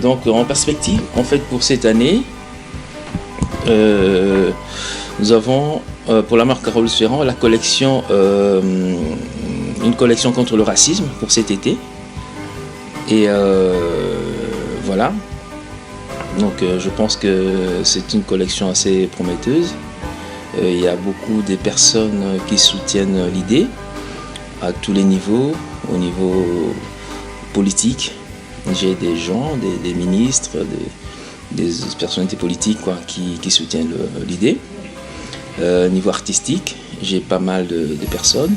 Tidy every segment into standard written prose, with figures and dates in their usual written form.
Donc en perspective, en fait, pour cette année, nous avons pour la marque Carolus Ferrand la collection, une collection contre le racisme pour cet été. Et voilà. Donc je pense que c'est une collection assez prometteuse. Il y a beaucoup de personnes qui soutiennent l'idée à tous les niveaux, au niveau politique. J'ai des gens, des ministres, des personnalités politiques qui soutiennent l'idée. Niveau artistique, j'ai pas mal de personnes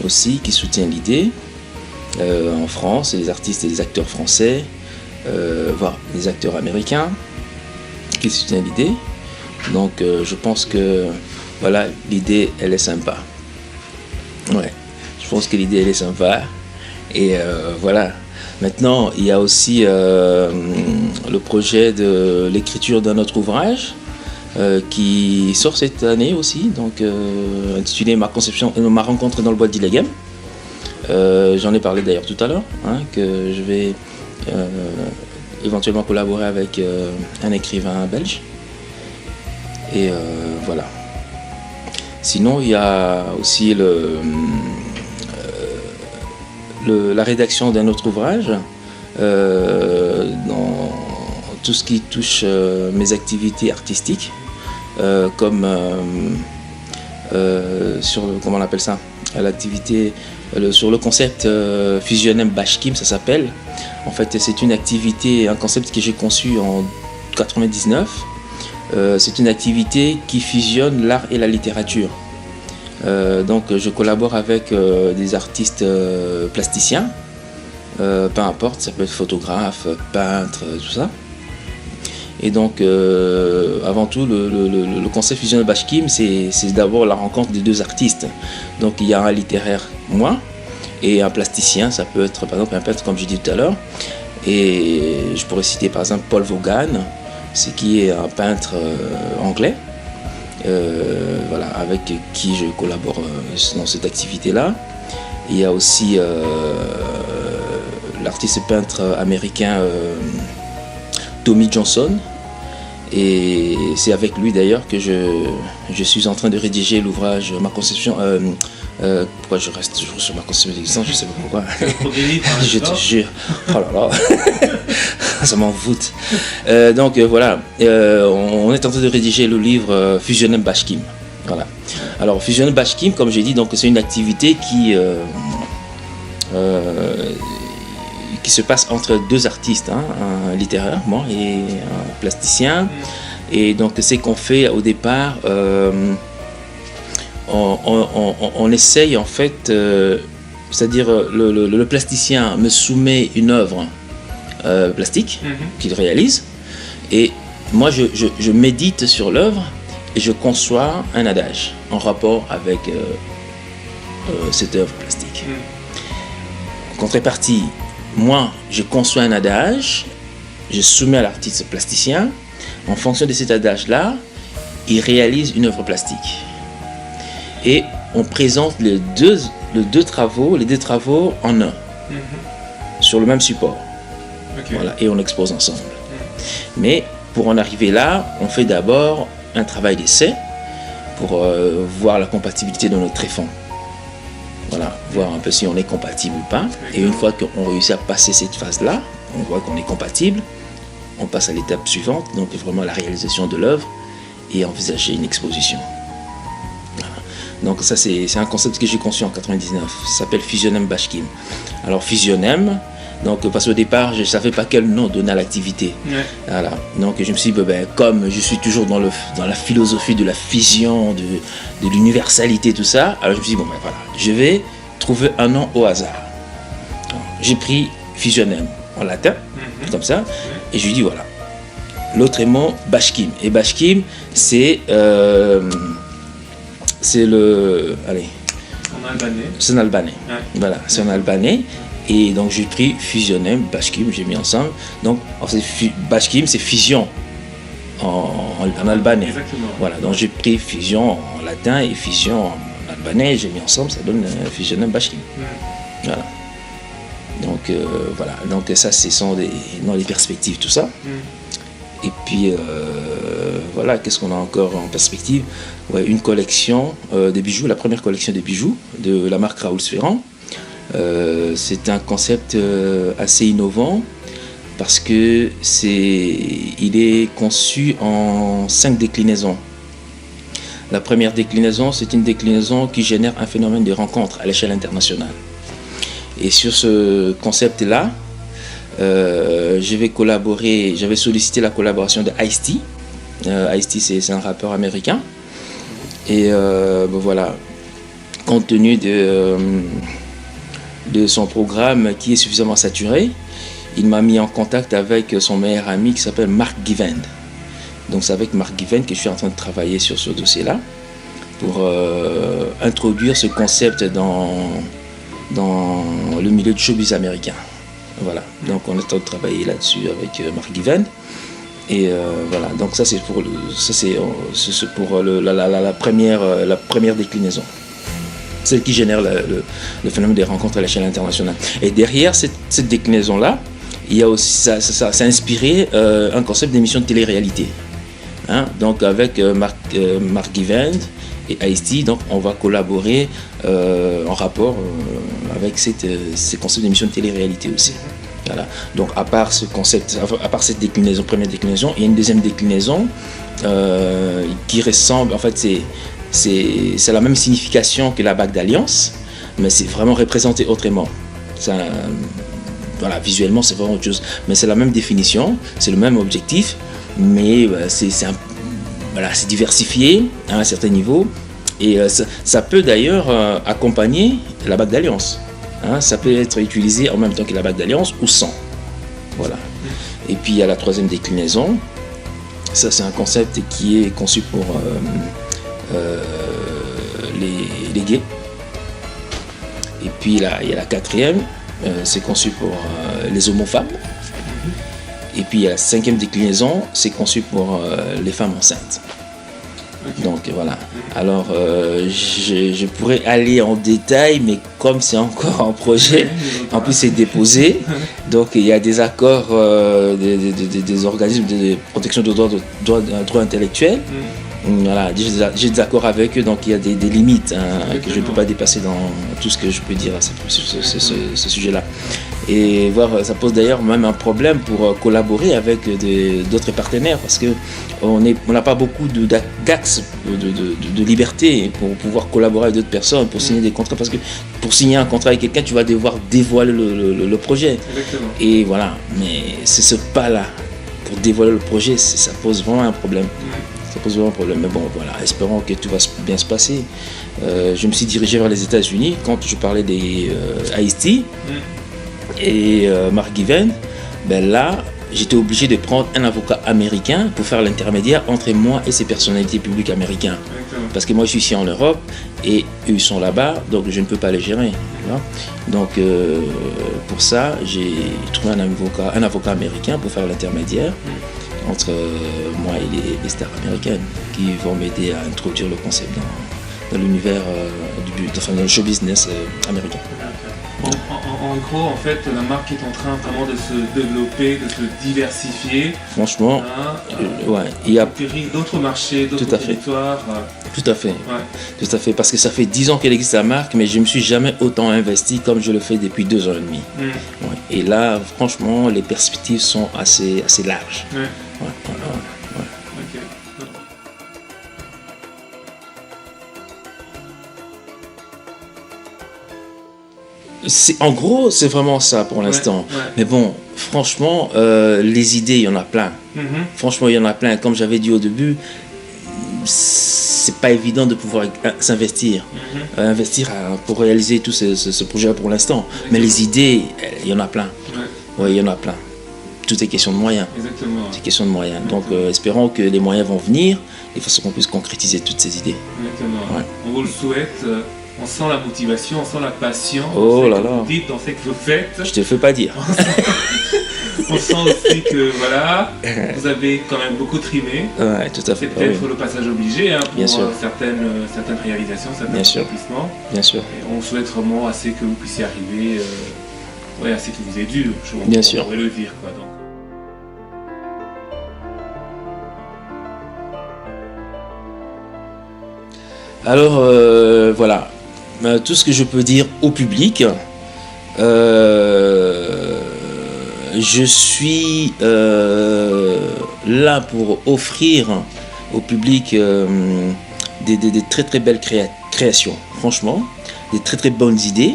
aussi qui soutiennent l'idée. En France, des artistes et des acteurs français, voire des acteurs américains qui soutiennent l'idée. Donc je pense que voilà, l'idée elle est sympa. Ouais, je pense que l'idée elle est sympa. Et voilà. Maintenant, il y a aussi le projet de l'écriture d'un autre ouvrage qui sort cette année aussi, donc intitulé Ma rencontre dans le bois d'Illegem. J'en ai parlé d'ailleurs tout à l'heure, que je vais éventuellement collaborer avec un écrivain belge. Et voilà. Sinon, il y a aussi la rédaction d'un autre ouvrage dans tout ce qui touche mes activités artistiques, comme sur comment on appelle ça, l'activité sur le concept Fusionem Bashkim, ça s'appelle. En fait, c'est une activité, un concept que j'ai conçu en 99. C'est une activité qui fusionne l'art et la littérature. Donc je collabore avec des artistes plasticiens, peu importe, ça peut être photographe, peintre, tout ça. Et donc avant tout, le concept Fusion Bashkim, c'est d'abord la rencontre des deux artistes. Donc il y a un littéraire, moi, et un plasticien, ça peut être par exemple un peintre comme j'ai dit tout à l'heure. Et je pourrais citer par exemple Paul Vaughan, c'est qui est un peintre anglais. Voilà, avec qui je collabore dans cette activité-là. Il y a aussi l'artiste peintre américain Tommy Johnson. Et c'est avec lui d'ailleurs que je suis en train de rédiger l'ouvrage Ma conception. Pourquoi je reste toujours sur ma conception d'existence, je sais pas pourquoi. Je te jure. Oh là là. Ça m'envoûte. Donc voilà, on est en train de rédiger le livre Fusionem Bashkim. Voilà. Alors Fusionem Bashkim, comme j'ai dit, donc c'est une activité qui se passe entre deux artistes, un littéraire, moi, et un plasticien. Et donc c'est qu'on fait au départ, on essaye en fait, c'est-à-dire le plasticien me soumet une œuvre plastique qu'il réalise, et moi je médite sur l'œuvre et je conçois un adage en rapport avec cette œuvre plastique. En contrepartie, moi je conçois un adage, je soumets à l'artiste plasticien, en fonction de cet adage là il réalise une œuvre plastique et on présente les deux travaux en un sur le même support. Okay. Voilà, et on expose ensemble. Mais pour en arriver là, on fait d'abord un travail d'essai pour voir la compatibilité de notre tréfonds. Voilà, voir un peu si on est compatible ou pas. Et une fois qu'on réussit à passer cette phase-là, on voit qu'on est compatible, on passe à l'étape suivante, donc vraiment la réalisation de l'œuvre et envisager une exposition. Voilà. Donc ça c'est un concept que j'ai conçu en 99, ça s'appelle Fusionem Bashkim. Alors Fusionem, donc parce qu'au départ je ne savais pas quel nom donner à l'activité. Ouais. Voilà. Donc je me suis dit, comme je suis toujours dans la philosophie de la fusion, de l'universalité, tout ça, alors je me suis dit, voilà, je vais trouver un nom au hasard. J'ai pris Fusionem en latin, comme ça, et je lui dis voilà. L'autre mot, Bashkim. Et Bashkim, c'est le... Allez. En albanais. C'est en albanais. Ouais. Voilà, c'est en albanais. Et donc j'ai pris Fusionem, Bashkim, j'ai mis ensemble. Donc Bashkim, c'est fusion en albanais. Exactement. Voilà, donc j'ai pris fusion en latin et fusion en albanais, j'ai mis ensemble, ça donne Fusionem Bashkim. Ouais. Voilà. Donc voilà, donc ça ce sont dans les perspectives, tout ça. Et puis voilà, qu'est-ce qu'on a encore en perspective? Ouais, une collection de bijoux, la première collection de bijoux de la marque Raoul Ferrand. C'est un concept assez innovant parce que il est conçu en 5 déclinaisons. La première déclinaison, c'est une déclinaison qui génère un phénomène de rencontre à l'échelle internationale. Et sur ce concept-là, j'avais sollicité la collaboration de Ice-T. Ice-T, c'est un rappeur américain. Et voilà, compte tenu de son programme qui est suffisamment saturé, il m'a mis en contact avec son meilleur ami qui s'appelle Mark Givend. Donc c'est avec Mark Givend que je suis en train de travailler sur ce dossier-là pour introduire ce concept dans le milieu du showbiz américain. Voilà, donc on est en train de travailler là-dessus avec Mark Givend. Et voilà, donc ça c'est pour la première déclinaison. Celle qui génère le phénomène des rencontres à l'échelle internationale. Et derrière cette déclinaison-là, il y a aussi, ça a inspiré un concept d'émission de télé-réalité. Hein, donc avec Mark Givend et Ice-T, donc on va collaborer en rapport avec ces concepts d'émission de télé-réalité aussi. Voilà. Donc à part ce concept, à part cette déclinaison, première déclinaison, il y a une deuxième déclinaison qui ressemble, en fait c'est la même signification que la bague d'alliance, mais c'est vraiment représenté autrement. Voilà, visuellement c'est vraiment autre chose, mais c'est la même définition, c'est le même objectif, mais c'est diversifié à un certain niveau, et ça peut d'ailleurs accompagner la bague d'alliance. Hein, ça peut être utilisé en même temps que la bague d'alliance ou sans. Voilà. Et puis il y a la troisième déclinaison. Ça c'est un concept qui est conçu pour les gays. Et puis il y a la quatrième, c'est conçu pour les homophones. Et puis il y a la cinquième déclinaison, c'est conçu pour les femmes enceintes. Donc voilà. Alors je pourrais aller en détail, mais comme c'est encore en projet, en plus c'est déposé, donc il y a des accords des organismes de protection de droits intellectuels. Voilà, j'ai des accords avec eux, donc il y a des limites que je ne peux pas dépasser dans tout ce que je peux dire à ce sujet-là. Et voir, ça pose d'ailleurs même un problème pour collaborer avec d'autres partenaires, parce qu'on n'a pas beaucoup d'axes de liberté pour pouvoir collaborer avec d'autres personnes, pour signer des contrats, parce que pour signer un contrat avec quelqu'un, tu vas devoir dévoiler le projet. Exactement. Et voilà, mais c'est ce pas-là, pour dévoiler le projet, ça pose vraiment un problème. Ça pose vraiment un problème, mais bon, voilà, espérons que tout va bien se passer. Je me suis dirigé vers les États-Unis quand je parlais des Ice-T et Mark Givend. Ben là, j'étais obligé de prendre un avocat américain pour faire l'intermédiaire entre moi et ces personnalités publiques américaines. Parce que moi, je suis ici en Europe et eux, ils sont là-bas, donc je ne peux pas les gérer. Donc, pour ça, j'ai trouvé un avocat américain pour faire l'intermédiaire entre moi et les stars américaines qui vont m'aider à introduire le concept dans l'univers dans le show business américain. En gros, en fait, la marque est en train vraiment de se développer, de se diversifier. Franchement, ouais, il y a d'autres marchés, d'autres territoires. Tout à fait. Ouais. Tout à fait, parce que ça fait 10 ans qu'elle existe la marque, mais je ne me suis jamais autant investi comme je le fais depuis 2 ans et demi. Ouais. Et là, franchement, les perspectives sont assez larges. Ouais. Ouais. En gros, c'est vraiment ça pour l'instant. Ouais. Mais bon, franchement, les idées, il y en a plein. Franchement, il y en a plein. Comme j'avais dit au début, c'est pas évident de pouvoir s'investir, pour réaliser tout ce projet pour l'instant. Mais les idées, il y en a plein. Ouais, il y en a plein. Tout est question de moyens. Exactement. C'est question de moyens. Donc, espérons que les moyens vont venir de façon qu'on puisse concrétiser toutes ces idées. Exactement. Ouais. On vous le souhaite. On sent la motivation, on sent la passion. Oh là là. Vous dites, on sait que vous faites. Je te le fais pas dire. On sent aussi que voilà, vous avez quand même beaucoup trimé. Ouais, tout à fait. C'est peut-être le passage obligé pour certaines réalisations, certains accomplissements. Bien sûr. Et on souhaite vraiment assez que vous puissiez arriver Ouais, c'est qui vous est dur, Bien sûr. On pourrait le dire, quoi. Donc. Alors, voilà. Tout ce que je peux dire au public, je suis là pour offrir au public des très très belles créations, franchement, des très très bonnes idées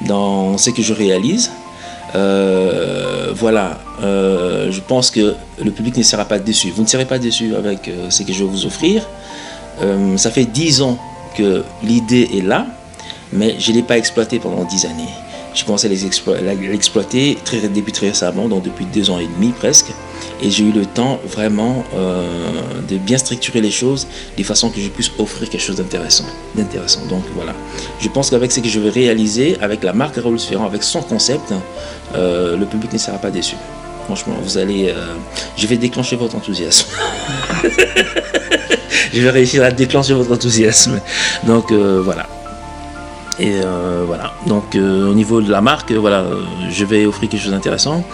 dans ce que je réalise. Voilà, je pense que le public ne sera pas déçu. Vous ne serez pas déçu avec ce que je vais vous offrir. Ça fait 10 ans que l'idée est là, mais je ne l'ai pas exploitée pendant 10 années. J'ai commencé à l'exploiter depuis très récemment, donc depuis 2 ans et demi presque. Et j'ai eu le temps vraiment de bien structurer les choses de façon que je puisse offrir quelque chose d'intéressant. Donc voilà. Je pense qu'avec ce que je vais réaliser, avec la marque Raoul Ferrand, avec son concept, le public ne sera pas déçu. Franchement, vous allez... je vais déclencher votre enthousiasme. Je vais réussir à déclencher votre enthousiasme. Donc voilà. Et voilà. Donc au niveau de la marque, voilà, je vais offrir quelque chose d'intéressant.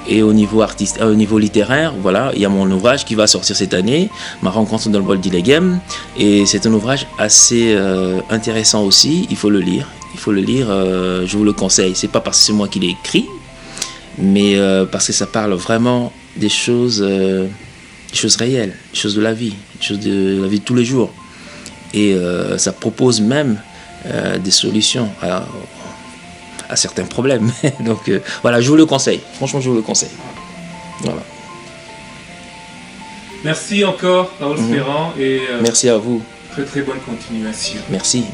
Et au niveau au niveau littéraire, voilà, il y a mon ouvrage qui va sortir cette année, Ma rencontre dans le bol d'Illegem. Et c'est un ouvrage assez intéressant aussi. Il faut le lire. Je vous le conseille. C'est pas parce que c'est moi qui l'ai écrit, mais parce que ça parle vraiment des choses réelles, des choses de la vie, des choses de la vie de tous les jours. Et ça propose même des solutions à certains problèmes. Donc voilà, je vous le conseille. Franchement, je vous le conseille. Voilà. Merci encore, Raoul Ferrand. Et merci à vous. Très très bonne continuation. Merci.